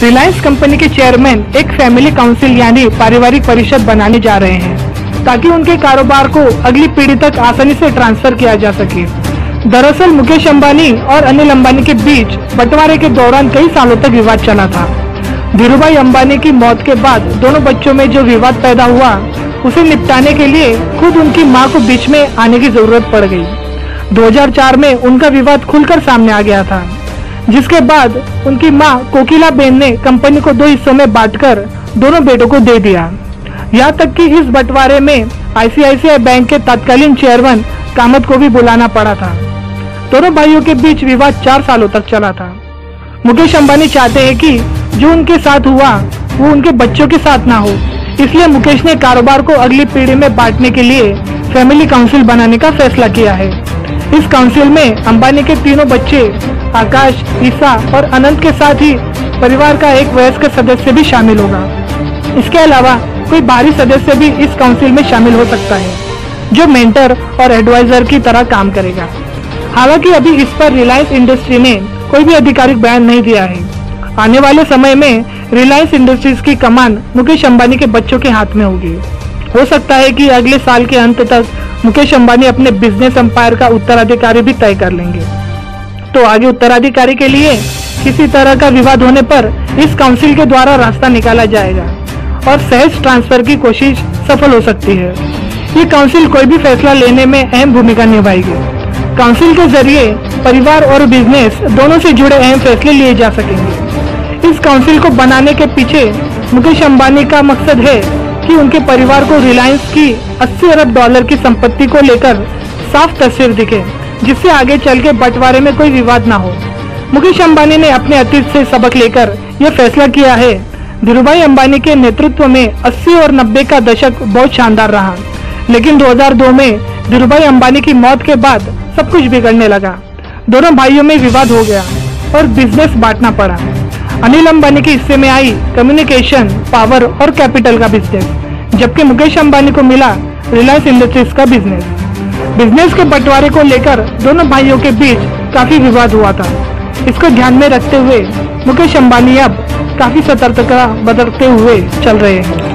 Reliance company के chairman एक family council यानी पारिवारिक परिषद बनाने जा रहे हैं ताकि उनके कारोबार को अगली पीढ़ी तक आसानी से ट्रांसफर किया जा सके। दरअसल मुकेश अंबानी और अनिल अंबानी के बीच बंटवारे के दौरान कई सालों तक विवाद चला था। धीरूभाई अंबानी की मौत के बाद दोनों बच्चों में जो विवाद पैदा हुआ उसे निपटाने के लिए खुद उनकी मां को बीच में आने की जरूरत पड़ गई। 2004 में उनका विवाद खुलकर सामने आ गया था, जिसके बाद उनकी मां कोकिला बेन ने कंपनी को 2 हिस्सों में बांटकर दोनों बेटों को दे दिया। यहाँ तक कि इस बंटवारे में आईसीआईसीआई बैंक के तत्कालीन चेयरमैन कामत को भी बुलाना पड़ा था। दोनों भाइयों के बीच विवाद 4 सालों तक चला था। मुकेश अंबानी चाहते हैं कि जो उनके साथ हुआ वो उनके बच्चों के साथ ना हो, इसलिए मुकेश ने कारोबार को अगली पीढ़ी में बांटने के लिए फैमिली काउंसिल बनाने का फैसला किया है। इस काउंसिल में अंबानी के तीनों बच्चे आकाश, ईसा और अनंत के साथ ही परिवार का एक वयस्क सदस्य भी शामिल होगा। इसके अलावा कोई बाहरी सदस्य भी इस काउंसिल में शामिल हो सकता है, जो मेंटर और एडवाइजर की तरह काम करेगा। हालांकि अभी इस पर रिलायंस इंडस्ट्री ने कोई भी आधिकारिक बयान नहीं दिया है। आने वाले समय में रिलायंस इंडस्ट्रीज की कमान मुकेश अंबानी के बच्चों के हाथ में होगी। हो सकता है कि अगले साल के अंत तक मुकेश अंबानी अपने बिजनेस एम्पायर का उत्तराधिकारी भी तय कर लेंगे। तो आगे उत्तराधिकारी के लिए किसी तरह का विवाद होने पर इस काउंसिल के द्वारा रास्ता निकाला जाएगा और सहज ट्रांसफर की कोशिश सफल हो सकती है। ये काउंसिल कोई भी फैसला लेने में अहम भूमिका निभाएगी। काउंसिल के जरिए परिवार और बिजनेस दोनों से जुड़े अहम फैसले लिए जा सकेंगे। इस काउंसिल को बनाने के पीछे मुकेश अंबानी का मकसद है कि उनके परिवार को रिलायंस की 80 अरब डॉलर की संपत्ति को लेकर साफ तस्वीर दिखे, जिससे आगे चल के बंटवारे में कोई विवाद ना हो। मुकेश अंबानी ने अपने अतीत से सबक लेकर यह फैसला किया है। धीरूभाई अंबानी के नेतृत्व में 80 और 90 का दशक बहुत शानदार रहा, लेकिन 2002 में धीरूभाई अंबानी की मौत के बाद सब कुछ बिगड़ने लगा। दोनों भाइयों में विवाद हो गया और बिजनेस बांटना पड़ा। अनिल अंबानी के हिस्से में आई कम्युनिकेशन, पावर और कैपिटल का बिजनेस, जबकि मुकेश अंबानी को मिला रिलायंस इंडस्ट्रीज का बिजनेस। बिजनेस के बंटवारे को लेकर दोनों भाइयों के बीच काफी विवाद हुआ था। इसको ध्यान में रखते हुए मुकेश अंबानी अब काफी सतर्कता बरतते हुए चल रहे हैं।